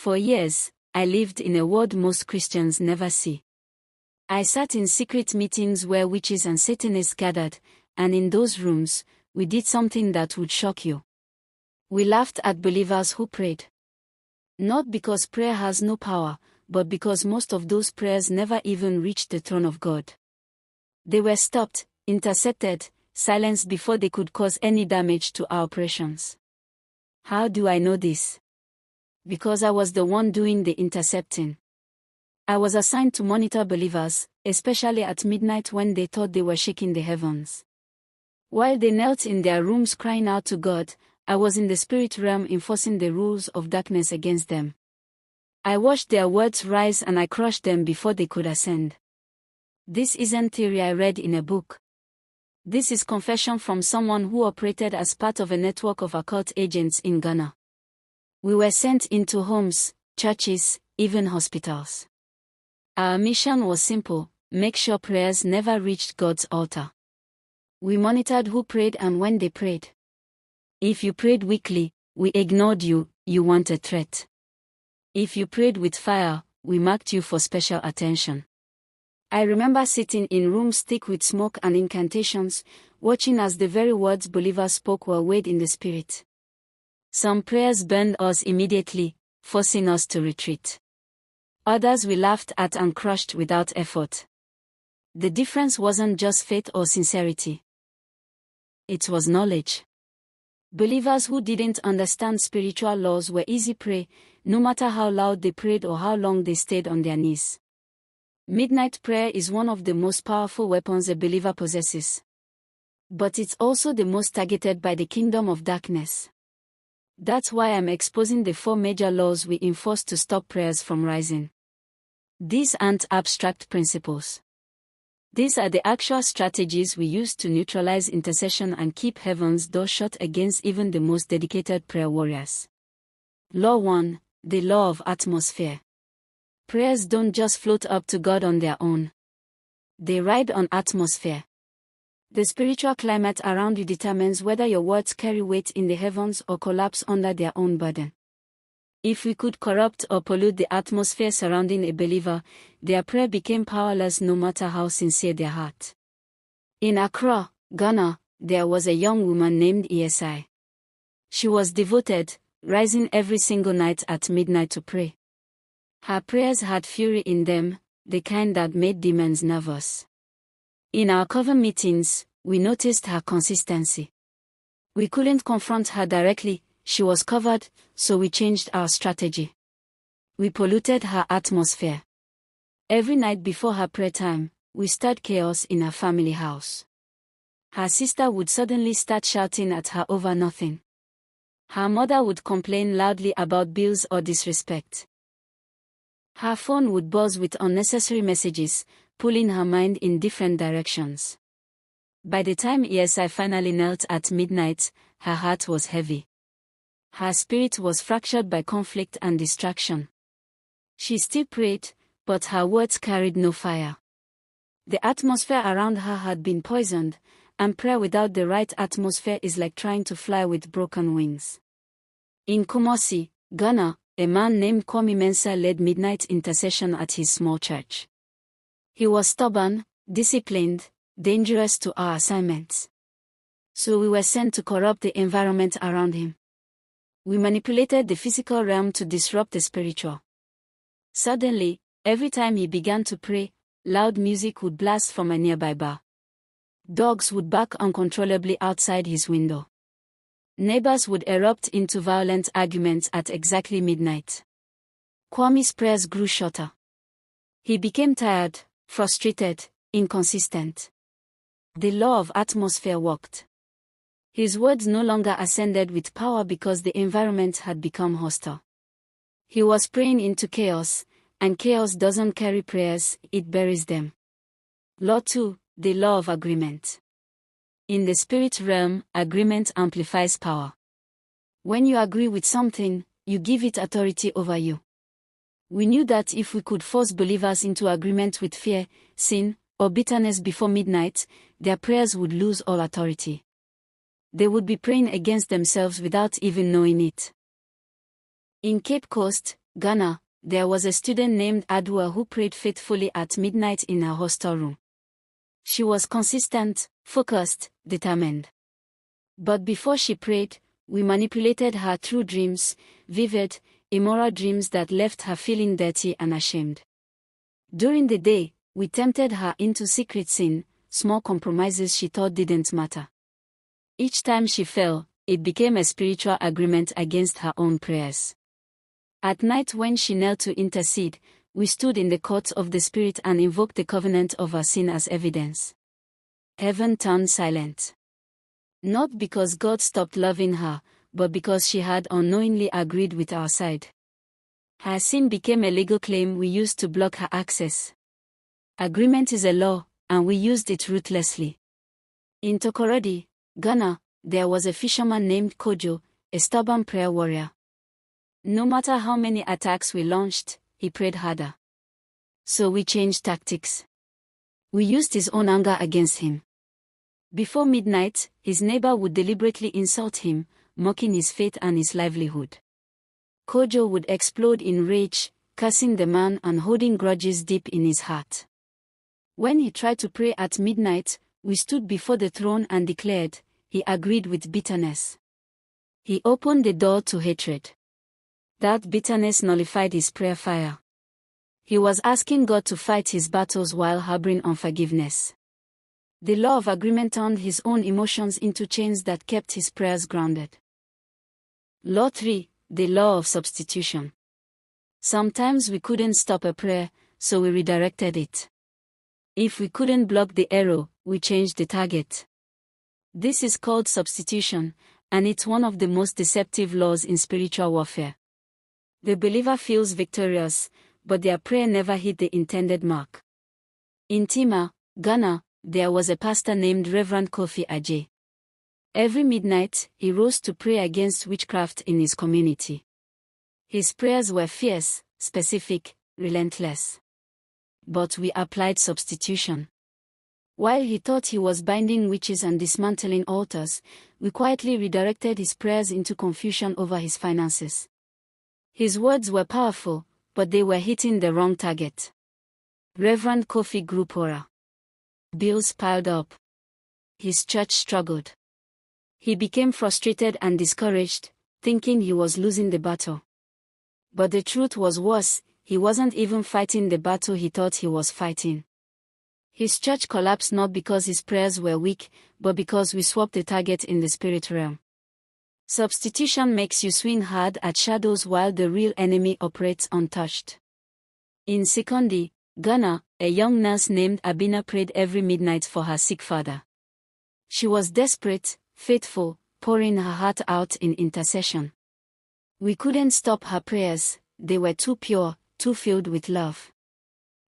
For years, I lived in a world most Christians never see. I sat in secret meetings where witches and Satanists gathered, and in those rooms, we did something that would shock you. We laughed at believers who prayed. Not because prayer has no power, but because most of those prayers never even reached the throne of God. They were stopped, intercepted, silenced before they could cause any damage to our operations. How do I know this? Because I was the one doing the intercepting. I was assigned to monitor believers, especially at midnight when they thought they were shaking the heavens. While they knelt in their rooms crying out to God, I was in the spirit realm enforcing the rules of darkness against them. I watched their words rise and I crushed them before they could ascend. This isn't theory I read in a book. This is confession from someone who operated as part of a network of occult agents in Ghana. We were sent into homes, churches, even hospitals. Our mission was simple: make sure prayers never reached God's altar. We monitored who prayed and when they prayed. If you prayed weakly, we ignored you, you weren't a threat. If you prayed with fire, we marked you for special attention. I remember sitting in rooms thick with smoke and incantations, watching as the very words believers spoke were weighed in the spirit. Some prayers burned us immediately, forcing us to retreat. Others we laughed at and crushed without effort. The difference wasn't just faith or sincerity. It was knowledge. Believers who didn't understand spiritual laws were easy prey, no matter how loud they prayed or how long they stayed on their knees. Midnight prayer is one of the most powerful weapons a believer possesses. But it's also the most targeted by the kingdom of darkness. That's why I'm exposing the 4 major laws we enforce to stop prayers from rising. These aren't abstract principles. These are the actual strategies we use to neutralize intercession and keep heaven's door shut against even the most dedicated prayer warriors. Law 1: the law of atmosphere. Prayers don't just float up to God on their own. They ride on atmosphere. The spiritual climate around you determines whether your words carry weight in the heavens or collapse under their own burden. If we could corrupt or pollute the atmosphere surrounding a believer, their prayer became powerless no matter how sincere their heart. In Accra, Ghana, there was a young woman named ESI. She was devoted, rising every single night at midnight to pray. Her prayers had fury in them, the kind that made demons nervous. In our cover meetings, we noticed her consistency. We couldn't confront her directly, she was covered, so we changed our strategy. We polluted her atmosphere. Every night before her prayer time, we stirred chaos in her family house. Her sister would suddenly start shouting at her over nothing. Her mother would complain loudly about bills or disrespect. Her phone would buzz with unnecessary messages, pulling her mind in different directions. By the time ESI finally knelt at midnight, her heart was heavy. Her spirit was fractured by conflict and distraction. She still prayed, but her words carried no fire. The atmosphere around her had been poisoned, and prayer without the right atmosphere is like trying to fly with broken wings. In Kumasi, Ghana, a man named Kwame Mensah led midnight intercession at his small church. He was stubborn, disciplined, dangerous to our assignments. So we were sent to corrupt the environment around him. We manipulated the physical realm to disrupt the spiritual. Suddenly, every time he began to pray, loud music would blast from a nearby bar. Dogs would bark uncontrollably outside his window. Neighbors would erupt into violent arguments at exactly midnight. Kwame's prayers grew shorter. He became tired, frustrated, inconsistent. The law of atmosphere worked. His words no longer ascended with power because the environment had become hostile. He was praying into chaos, and chaos doesn't carry prayers, it buries them. Law 2: the law of agreement. In the spirit realm, agreement amplifies power. When you agree with something, you give it authority over you. We knew that if we could force believers into agreement with fear, sin, or bitterness before midnight, their prayers would lose all authority. They would be praying against themselves without even knowing it. In Cape Coast, Ghana, there was a student named Adwa who prayed faithfully at midnight in her hostel room. She was consistent, focused, determined. But before she prayed, we manipulated her through dreams, vivid, immoral dreams that left her feeling dirty and ashamed. During the day, we tempted her into secret sin, small compromises she thought didn't matter. Each time she fell, it became a spiritual agreement against her own prayers. At night when she knelt to intercede, we stood in the courts of the Spirit and invoked the covenant of her sin as evidence. Heaven turned silent. Not because God stopped loving her, but because she had unknowingly agreed with our side. Her sin became a legal claim we used to block her access. Agreement is a law, and we used it ruthlessly. In Tokorodi, Ghana, there was a fisherman named Kojo, a stubborn prayer warrior. No matter how many attacks we launched, he prayed harder. So we changed tactics. We used his own anger against him. Before midnight, his neighbor would deliberately insult him, mocking his faith and his livelihood. Kojo would explode in rage, cursing the man and holding grudges deep in his heart. When he tried to pray at midnight, we stood before the throne and declared, he agreed with bitterness. He opened the door to hatred. That bitterness nullified his prayer fire. He was asking God to fight his battles while harboring unforgiveness. The law of agreement turned his own emotions into chains that kept his prayers grounded. Law 3, the law of substitution. Sometimes we couldn't stop a prayer, so we redirected it. If we couldn't block the arrow, we changed the target. This is called substitution, and it's one of the most deceptive laws in spiritual warfare. The believer feels victorious, but their prayer never hit the intended mark. In Tima, Ghana, there was a pastor named Reverend Kofi Aje. Every midnight, he rose to pray against witchcraft in his community. His prayers were fierce, specific, relentless. But we applied substitution. While he thought he was binding witches and dismantling altars, we quietly redirected his prayers into confusion over his finances. His words were powerful, but they were hitting the wrong target. Reverend Kofi grew poorer. Bills piled up. His church struggled. He became frustrated and discouraged, thinking he was losing the battle. But the truth was worse, he wasn't even fighting the battle he thought he was fighting. His church collapsed not because his prayers were weak, but because we swapped the target in the spirit realm. Substitution makes you swing hard at shadows while the real enemy operates untouched. In Sekondi, Ghana, a young nurse named Abina prayed every midnight for her sick father. She was desperate, faithful, pouring her heart out in intercession. We couldn't stop her prayers, they were too pure, too filled with love.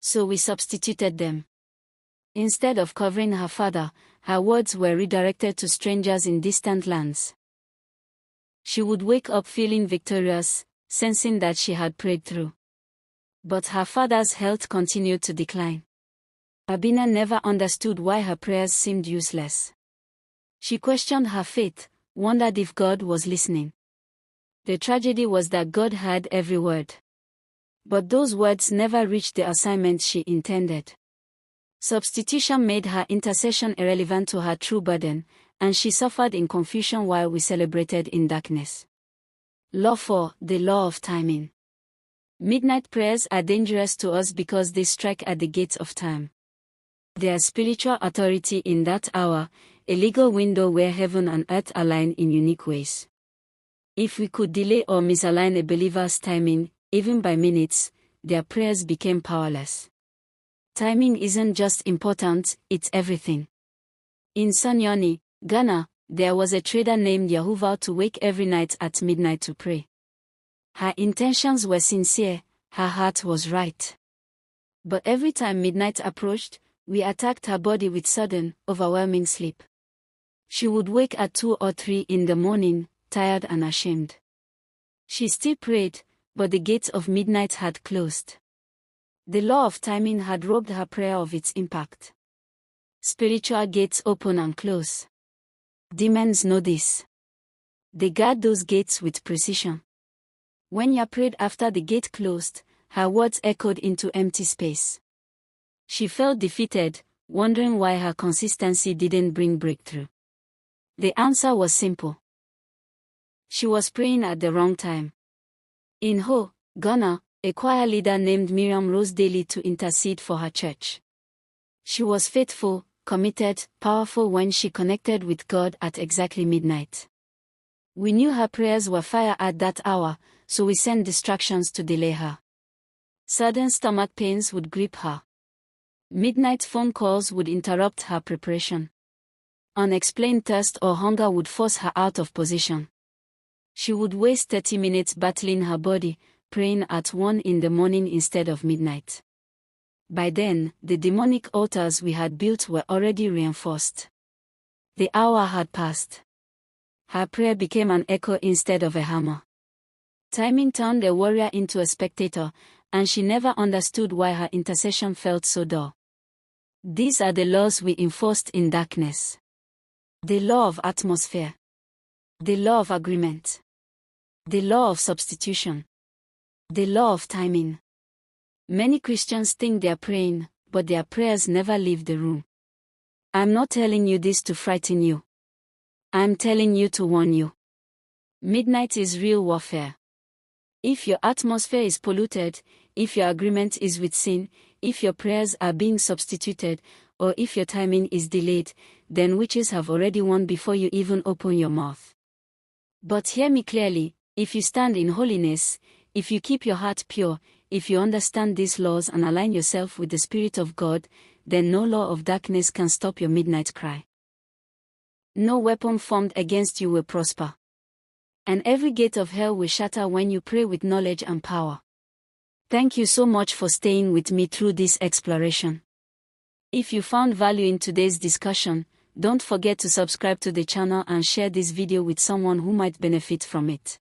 So we substituted them. Instead of covering her father, her words were redirected to strangers in distant lands. She would wake up feeling victorious, sensing that she had prayed through. But her father's health continued to decline. Abina never understood why her prayers seemed useless. She questioned her faith, wondered if God was listening. The tragedy was that God heard every word. But those words never reached the assignment she intended. Substitution made her intercession irrelevant to her true burden, and she suffered in confusion while we celebrated in darkness. Law 4, the law of timing. Midnight prayers are dangerous to us because they strike at the gates of time. There is spiritual authority in that hour, a legal window where heaven and earth align in unique ways. If we could delay or misalign a believer's timing, even by minutes, their prayers became powerless. Timing isn't just important, it's everything. In Sanyoni, Ghana, there was a trader named Yahuva to wake every night at midnight to pray. Her intentions were sincere, her heart was right. But every time midnight approached, we attacked her body with sudden, overwhelming sleep. She would wake at 2 or 3 in the morning, tired and ashamed. She still prayed, but the gates of midnight had closed. The law of timing had robbed her prayer of its impact. Spiritual gates open and close. Demons know this. They guard those gates with precision. When Ya prayed after the gate closed, her words echoed into empty space. She felt defeated, wondering why her consistency didn't bring breakthrough. The answer was simple. She was praying at the wrong time. In Ho, Ghana, a choir leader named Miriam rose daily to intercede for her church. She was faithful, committed, powerful when she connected with God at exactly midnight. We knew her prayers were fire at that hour, so we sent distractions to delay her. Sudden stomach pains would grip her. Midnight phone calls would interrupt her preparation. Unexplained thirst or hunger would force her out of position. She would waste 30 minutes battling her body, praying at 1 in the morning instead of midnight. By then, the demonic altars we had built were already reinforced. The hour had passed. Her prayer became an echo instead of a hammer. Timing turned a warrior into a spectator, and she never understood why her intercession felt so dull. These are the laws we enforced in darkness. The law of atmosphere. The law of agreement. The law of substitution. The law of timing. Many Christians think they are praying, but their prayers never leave the room. I'm not telling you this to frighten you. I'm telling you to warn you. Midnight is real warfare. If your atmosphere is polluted, if your agreement is with sin, if your prayers are being substituted, or if your timing is delayed, then witches have already won before you even open your mouth. But hear me clearly, if you stand in holiness, if you keep your heart pure, if you understand these laws and align yourself with the Spirit of God, then no law of darkness can stop your midnight cry. No weapon formed against you will prosper. And every gate of hell will shatter when you pray with knowledge and power. Thank you so much for staying with me through this exploration. If you found value in today's discussion, don't forget to subscribe to the channel and share this video with someone who might benefit from it.